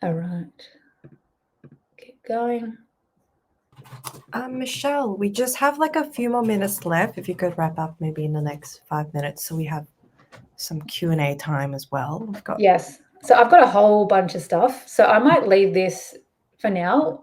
All right, keep going. Michelle, we just have like a few more minutes left. If you could wrap up maybe in the next 5 minutes so we have some Q&A time as well. Yes, so I've got a whole bunch of stuff. So I might leave this for now.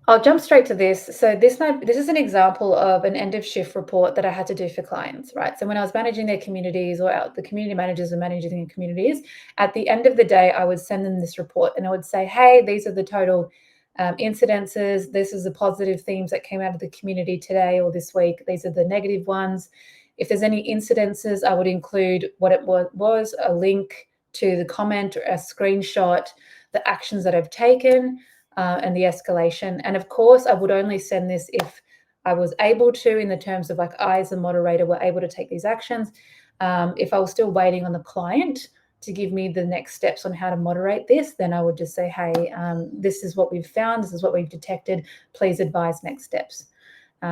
I'll jump straight to this. So this is an example of an end of shift report that I had to do for clients, right? So when I was managing their communities, or the community managers were managing their communities, at the end of the day, I would send them this report and I would say, hey, these are the total incidences. This is the positive themes that came out of the community today or this week. These are the negative ones. If there's any incidences, I would include what it was, a link to the comment, or a screenshot, the actions that I've taken, and the escalation. And of course, I would only send this if I was able to, in the terms of like I as a moderator were able to take these actions. If I was still waiting on the client to give me the next steps on how to moderate this, then I would just say, hey, this is what we've found, this is what we've detected, please advise next steps.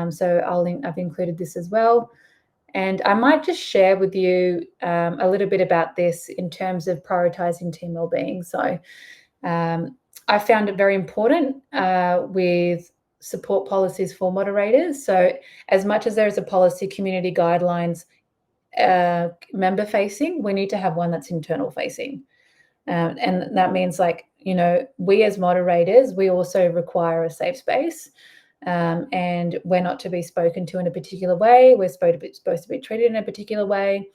So I've included this as well. And I might just share with you a little bit about this in terms of prioritizing team wellbeing. So I found it very important with support policies for moderators. So as much as there is a policy, community guidelines, member facing, we need to have one that's internal facing. And that means, like, you know, we as moderators, we also require a safe space. And we're not to be spoken to in a particular way. We're supposed to be treated in a particular way,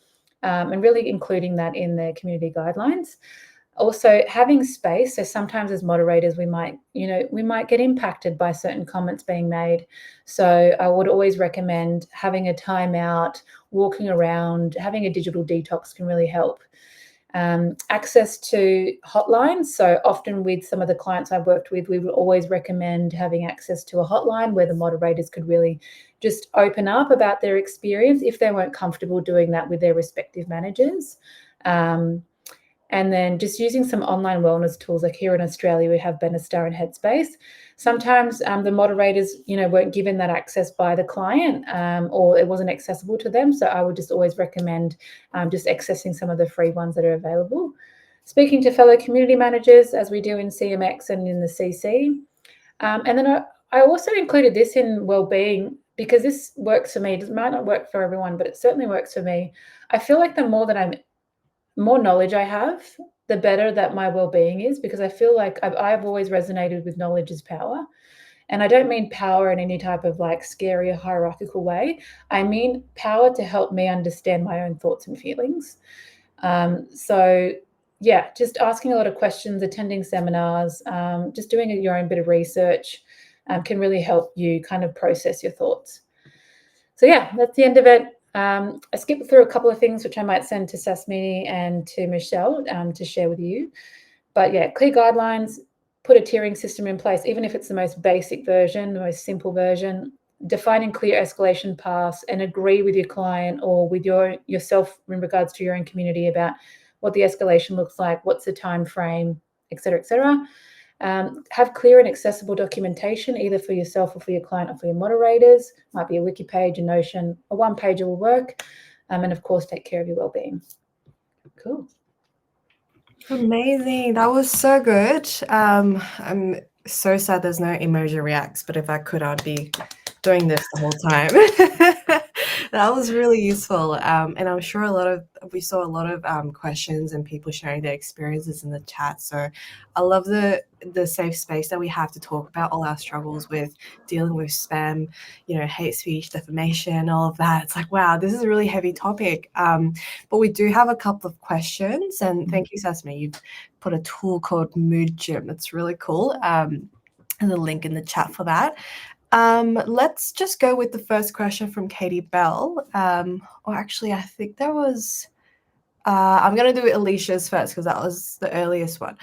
and really including that in the community guidelines. Also, having space. So sometimes as moderators, we might get impacted by certain comments being made. So I would always recommend having a timeout, walking around, having a digital detox can really help. Access to hotlines. So often with some of the clients I've worked with, we would always recommend having access to a hotline where the moderators could really just open up about their experience if they weren't comfortable doing that with their respective managers. And then just using some online wellness tools, like here in Australia, we have Benestar and Headspace. Sometimes the moderators, weren't given that access by the client, or it wasn't accessible to them. So I would just always recommend just accessing some of the free ones that are available. Speaking to fellow community managers, as we do in CMX and in the CC. And then I also included this in Wellbeing because this works for me. It might not work for everyone, but it certainly works for me. I feel like the more knowledge I have, the better that my well-being is, because I feel like I've always resonated with knowledge is power. And I don't mean power in any type of like scary or hierarchical way. I mean power to help me understand my own thoughts and feelings. So yeah, just asking a lot of questions, attending seminars, just doing your own bit of research can really help you kind of process your thoughts. So yeah, that's the end of it. I skipped through a couple of things which I might send to Sasmini and to Michelle to share with you. But yeah, clear guidelines, put a tiering system in place, even if it's the most basic version, the most simple version, defining clear escalation paths, and agree with your client or with yourself in regards to your own community about what the escalation looks like, what's the time frame, et cetera, et cetera. Have clear and accessible documentation, either for yourself or for your client or for your moderators. Might be a wiki page, a Notion, a one-pager will work. And of course, take care of your well-being. Cool. Amazing. That was so good. I'm so sad there's no emoji reacts, but if I could, I'd be doing this the whole time. That was really useful. And I'm sure we saw a lot of questions and people sharing their experiences in the chat. So I love the safe space that we have to talk about all our struggles with dealing with spam, hate speech, defamation, all of that. It's like, wow, this is a really heavy topic. But we do have a couple of questions, and thank you, Sasmi. You've put a tool called Mood Gym. It's really cool. And the link in the chat for that. Let's just go with the first question from Katie Bell. Or actually, I think there was, I'm going to do Alicia's first because that was the earliest one.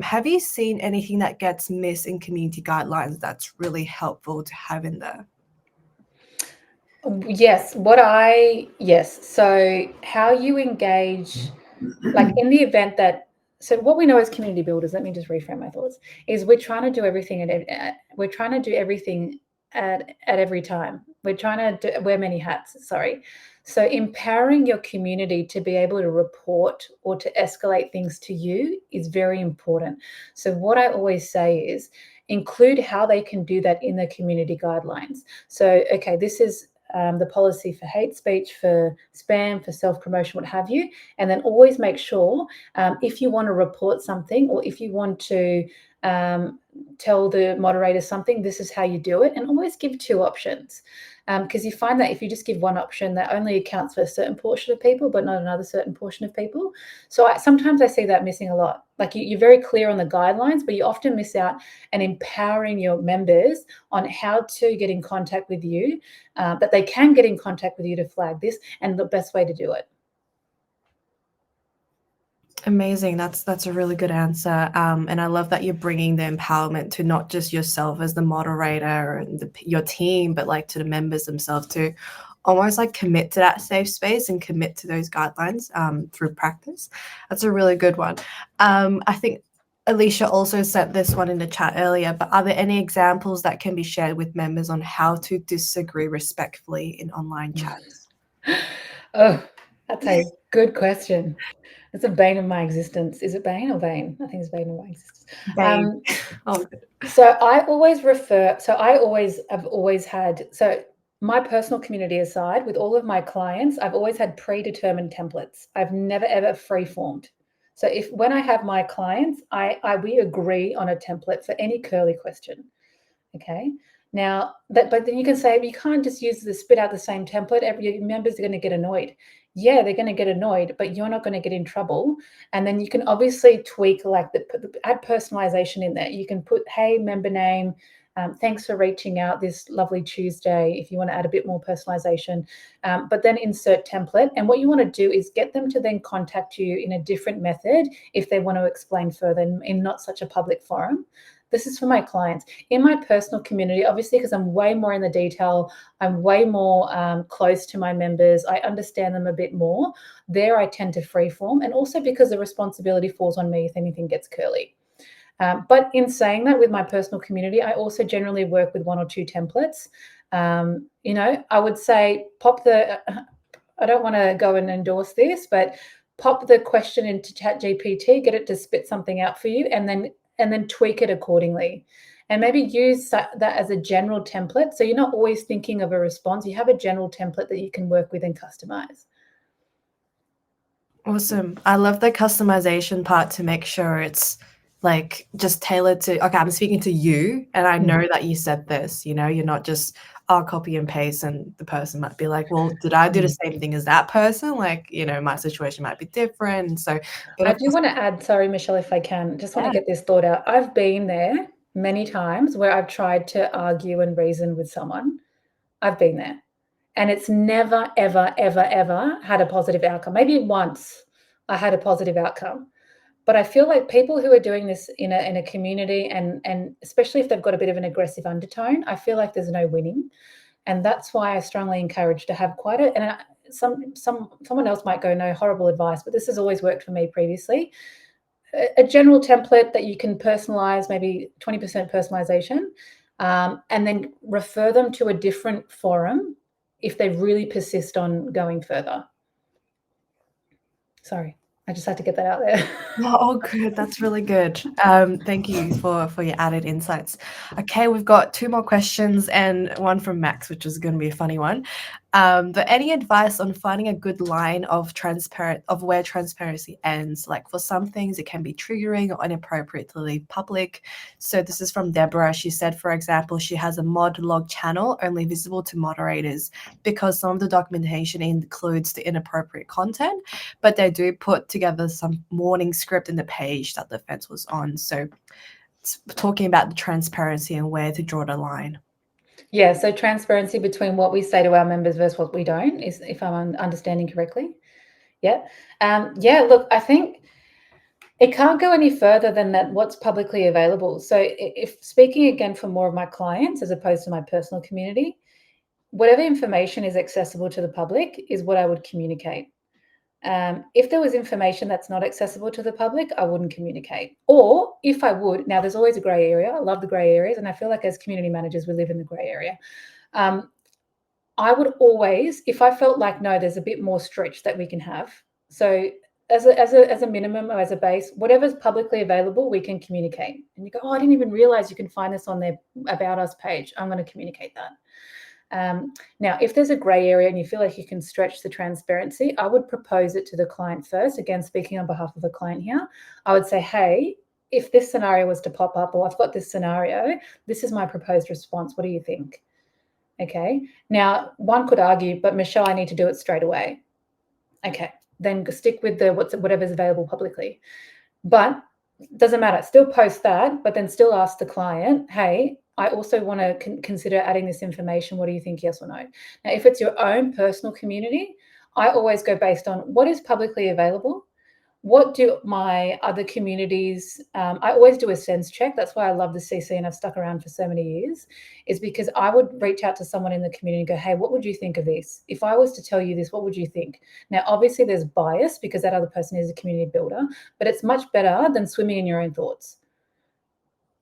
Have you seen anything that gets missed in community guidelines that's really helpful to have in there? Yes. So how you engage, like in the event that, so what we know as community builders, let me just reframe my thoughts, is we're trying to do everything at every time. We're trying to wear many hats, sorry. So empowering your community to be able to report or to escalate things to you is very important. So what I always say is include how they can do that in the community guidelines. So, okay, this is the policy for hate speech, for spam, for self-promotion, what have you. And then always make sure if you want to report something or if you want to tell the moderator something, this is how you do it, and always give 2 options. Because you find that if you just give one option, that only accounts for a certain portion of people, but not another certain portion of people. So sometimes I see that missing a lot. Like you're very clear on the guidelines, but you often miss out and empowering your members on how to get in contact with you, that they can get in contact with you to flag this, and the best way to do it. Amazing. That's a really good answer. And I love that you're bringing the empowerment to not just yourself as the moderator and your team, but like to the members themselves to almost like commit to that safe space and commit to those guidelines through practice. That's a really good one. I think Alicia also sent this one in the chat earlier, but are there any examples that can be shared with members on how to disagree respectfully in online chats? Oh, that's a good question. It's a bane of my existence. Is it bane or bane? I think it's bane of my existence. Bane. Oh, good. So I always have always had, so my personal community aside, with all of my clients, I've always had predetermined templates. I've never ever free-formed. So when I have my clients, we agree on a template for any curly question. Okay. Now, but then you can say, you can't just spit out the same template. Your members are going to get annoyed. Yeah, they're going to get annoyed, but you're not going to get in trouble. And then you can obviously tweak, like add personalization in there. You can put, hey, member name, thanks for reaching out this lovely Tuesday, if you want to add a bit more personalization, but then insert template. And what you want to do is get them to then contact you in a different method if they want to explain further in not such a public forum. This is for my clients. In my personal community, obviously, because I'm way more in the detail, I'm way more close to my members, I understand them a bit more. There I tend to freeform, and also because the responsibility falls on me if anything gets curly. But in saying that, with my personal community, I also generally work with 1 or 2 templates. I would say I don't want to go and endorse this, but pop the question into ChatGPT, get it to spit something out for you, and then tweak it accordingly. And maybe use that as a general template. So you're not always thinking of a response. You have a general template that you can work with and customize. Awesome. I love the customization part to make sure it's like just tailored to, okay, I'm speaking to you and I know that you said this, you're not just, I'll copy and paste and the person might be like, well, did I do the same thing as that person? Like, my situation might be different. So I do want to add, sorry, Michelle, if I can, just want to get this thought out. I've been there many times where I've tried to argue and reason with someone. I've been there. And it's never, ever, ever, ever had a positive outcome. Maybe once I had a positive outcome. But I feel like people who are doing this in a community, and especially if they've got a bit of an aggressive undertone, I feel like there's no winning. And that's why I strongly encourage to have quite a, and someone else might go, no, horrible advice, but this has always worked for me previously. A general template that you can personalize, maybe 20% personalization, and then refer them to a different forum if they really persist on going further. Sorry, I just had to get that out there. Oh, good. That's really good. Thank you for your added insights. Okay, we've got 2 more questions and one from Max, which is going to be a funny one. But any advice on finding a good line of where transparency ends? Like for some things, it can be triggering or inappropriate to leave public. So this is from Deborah. She said, for example, she has a mod log channel only visible to moderators because some of the documentation includes the inappropriate content, but they do put together some warning script in the page that the offense was on. So it's talking about the transparency and where to draw the line. Yeah, so transparency between what we say to our members versus what we don't, is, if I'm understanding correctly. Yeah. Look, I think it can't go any further than that, what's publicly available. So if speaking again for more of my clients as opposed to my personal community, whatever information is accessible to the public is what I would communicate. If there was information that's not accessible to the public, I wouldn't communicate. Or if I would, now there's always a grey area. I love the grey areas, and I feel like as community managers, we live in the grey area. I would always, if I felt like, no, there's a bit more stretch that we can have. So as a minimum or as a base, whatever's publicly available, we can communicate. And you go, oh, I didn't even realize you can find this on their About Us page. I'm going to communicate that. Now, if there's a grey area and you feel like you can stretch the transparency, I would propose it to the client first. Again, speaking on behalf of the client here, I would say, hey, if this scenario was to pop up, or I've got this scenario, this is my proposed response. What do you think? Okay. Now, one could argue, but Michelle, I need to do it straight away. Okay. Then stick with the whatever's available publicly. But doesn't matter. Still post that, but then still ask the client, hey, I also want to consider adding this information. What do you think? Yes or no? Now, if it's your own personal community, I always go based on what is publicly available. What do my other communities, I always do a sense check. That's why I love the CC and I've stuck around for so many years, is because I would reach out to someone in the community and go, hey, what would you think of this? If I was to tell you this, what would you think? Now, obviously there's bias because that other person is a community builder, but it's much better than swimming in your own thoughts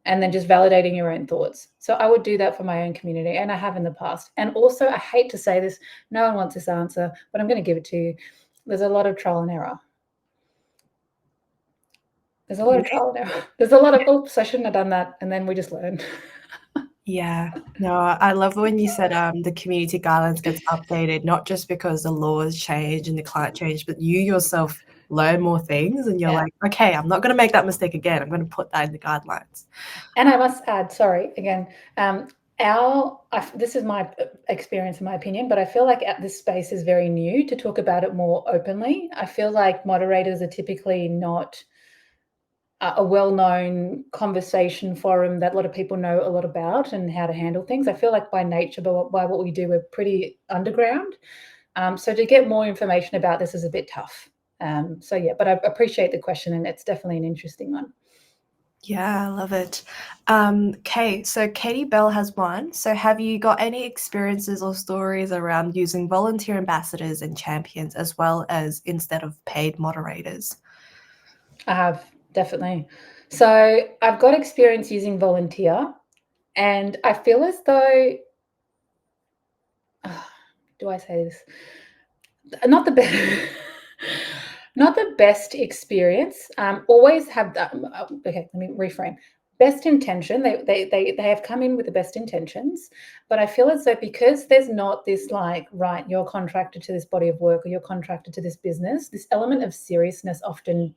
and then just validating your own thoughts. So I would do that for my own community, and I have in the past. And also, I hate to say this, no one wants this answer, but I'm going to give it to you. There's a lot of trial and error. There's a lot of trial and error. There's a lot of, oops, I shouldn't have done that. And then we just learn. Yeah, no, I love when you said the community guidelines gets updated, not just because the laws change and the client change, but you yourself learn more things and you're like, okay, I'm not going to make that mistake again. I'm going to put that in the guidelines. And I must add, sorry, again, this is my experience, in my opinion, but I feel like this space is very new to talk about it more openly. I feel like moderators are typically not a well-known conversation forum that a lot of people know a lot about and how to handle things. I feel like by nature, by what we do, we're pretty underground. So to get more information about this is a bit tough. So yeah, but I appreciate the question, and it's definitely an interesting one. Yeah, I love it. Okay, so Katie Bell has one. So have you got any experiences or stories around using volunteer ambassadors and champions as well as instead of paid moderators? I have, definitely. So I've got experience using volunteer, and I feel as though, do I say this? Not the best. Not the best experience. Always have that. Okay, let me reframe. Best intention. They have come in with the best intentions, but I feel as though because there's not this like, right, you're contracted to this body of work or you're contracted to this business, this element of seriousness often,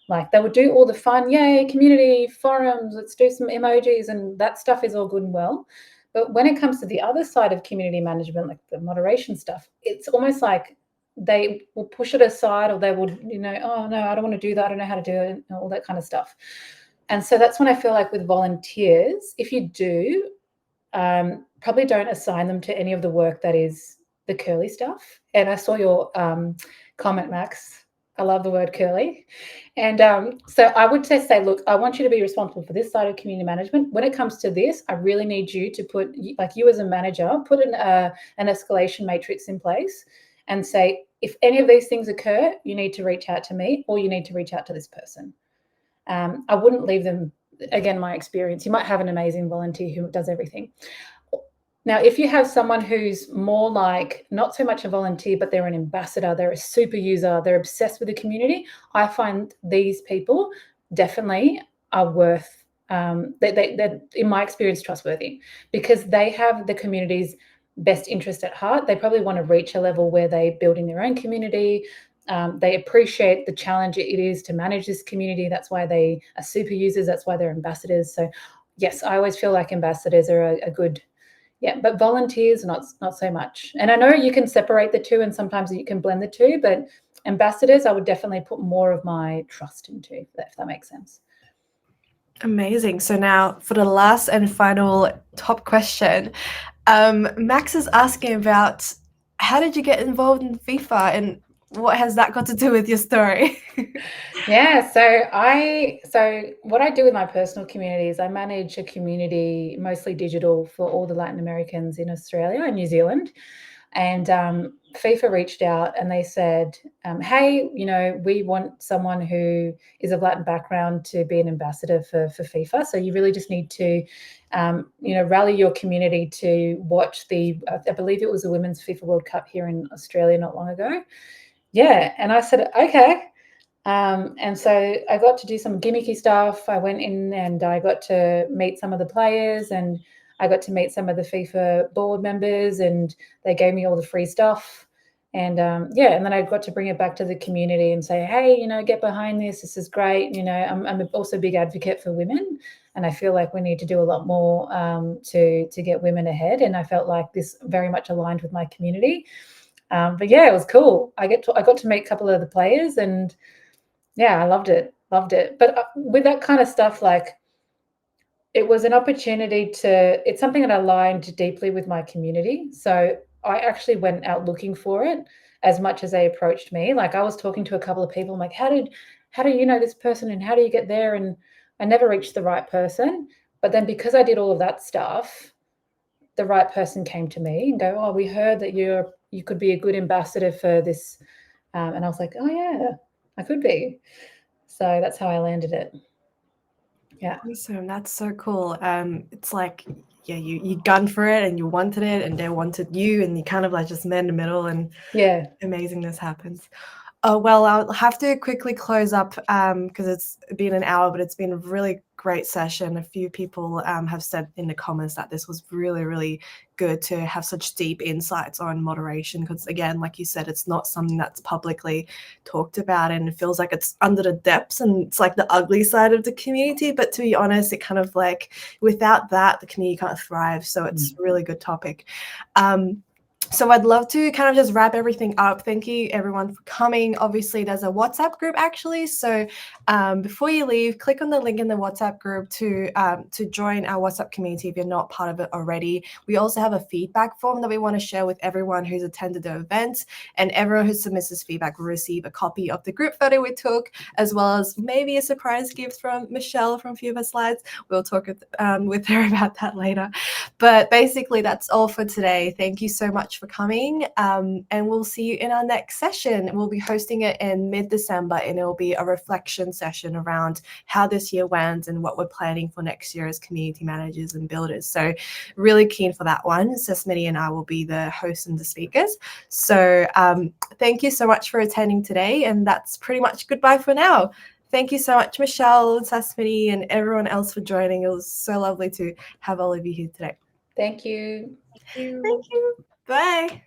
like they would do all the fun, yay, community forums, let's do some emojis, and that stuff is all good and well. But when it comes to the other side of community management, like the moderation stuff, it's almost like they will push it aside, or they would, oh no, I don't want to do that. I don't know how to do it, and all that kind of stuff. And so that's when I feel like with volunteers, if you do, probably don't assign them to any of the work that is the curly stuff. And I saw your comment, Max. I love the word curly. And so I would just say, look, I want you to be responsible for this side of community management. When it comes to this, I really need you to put, like you as a manager, put an escalation matrix in place and say, if any of these things occur, you need to reach out to me or you need to reach out to this person. I wouldn't leave them, again, my experience. You might have an amazing volunteer who does everything. Now, if you have someone who's more like not so much a volunteer, but they're an ambassador, they're a super user, they're obsessed with the community, I find these people definitely are worth, they're, in my experience, trustworthy because they have the community's best interest at heart. They probably want to reach a level where they're building their own community. They appreciate the challenge it is to manage this community. That's why they are super users. That's why they're ambassadors. So yes, I always feel like ambassadors are a good, yeah, but volunteers, not so much. And I know you can separate the two and sometimes you can blend the two, but ambassadors, I would definitely put more of my trust into, if that makes sense. Amazing. So now for the last and final top question, Max is asking about how did you get involved in FIFA and what has that got to do with your story? Yeah, so what I do with my personal community is I manage a community, mostly digital, for all the Latin Americans in Australia and New Zealand. And FIFA reached out and they said, hey, we want someone who is of Latin background to be an ambassador for FIFA. So you really just need to, rally your community to watch I believe it was the Women's FIFA World Cup here in Australia not long ago. Yeah, and I said, okay. And so I got to do some gimmicky stuff. I went in and I got to meet some of the players and I got to meet some of the FIFA board members and they gave me all the free stuff. And yeah, and then I got to bring it back to the community and say, hey, you know, get behind this. This is great. You know, I'm also a big advocate for women, and I feel like we need to do a lot more to get women ahead. And I felt like this very much aligned with my community. But yeah, it was cool. I got to meet a couple of the players, and yeah, I loved it. But with that kind of stuff, like, it was an opportunity it's something that aligned deeply with my community. So I actually went out looking for it as much as they approached me. Like, I was talking to a couple of people. I'm like, how do you know this person, and how do you get there? And I never reached the right person. But then because I did all of that stuff, the right person came to me and go, oh, we heard that you could be a good ambassador for this. And I was like, oh yeah, I could be. So that's how I landed it. Yeah. Awesome. That's so cool. It's like, yeah, you gunned for it and you wanted it and they wanted you, and you kind of like just met in the middle, and yeah, amazingness happens. Well, I'll have to quickly close up because it's been an hour, but it's been a really great session. A few people have said in the comments that this was really, really good to have such deep insights on moderation, because again, like you said, it's not something that's publicly talked about, and it feels like it's under the depths, and it's like the ugly side of the community. But to be honest, it kind of like, without that, the community can't thrive. So it's a really good topic. So I'd love to kind of just wrap everything up. Thank you everyone for coming. Obviously, there's a WhatsApp group actually. So before you leave, click on the link in the WhatsApp group to join our WhatsApp community if you're not part of it already. We also have a feedback form that we want to share with everyone who's attended the event, and everyone who submits this feedback will receive a copy of the group photo we took, as well as maybe a surprise gift from Michelle from a few of her slides. We'll talk with her about that later. But basically, that's all for today. Thank you so much for coming, and we'll see you in our next session. We'll be hosting it in mid-December, and it will be a reflection session around how this year went and what we're planning for next year as community managers and builders. So really keen for that one. Sesmini and I will be the hosts and the speakers. So thank you so much for attending today, and that's pretty much goodbye for now. Thank you so much, Michelle, Sesmini, and everyone else for joining. It was so lovely to have all of you here today. Thank you. Thank you. Bye.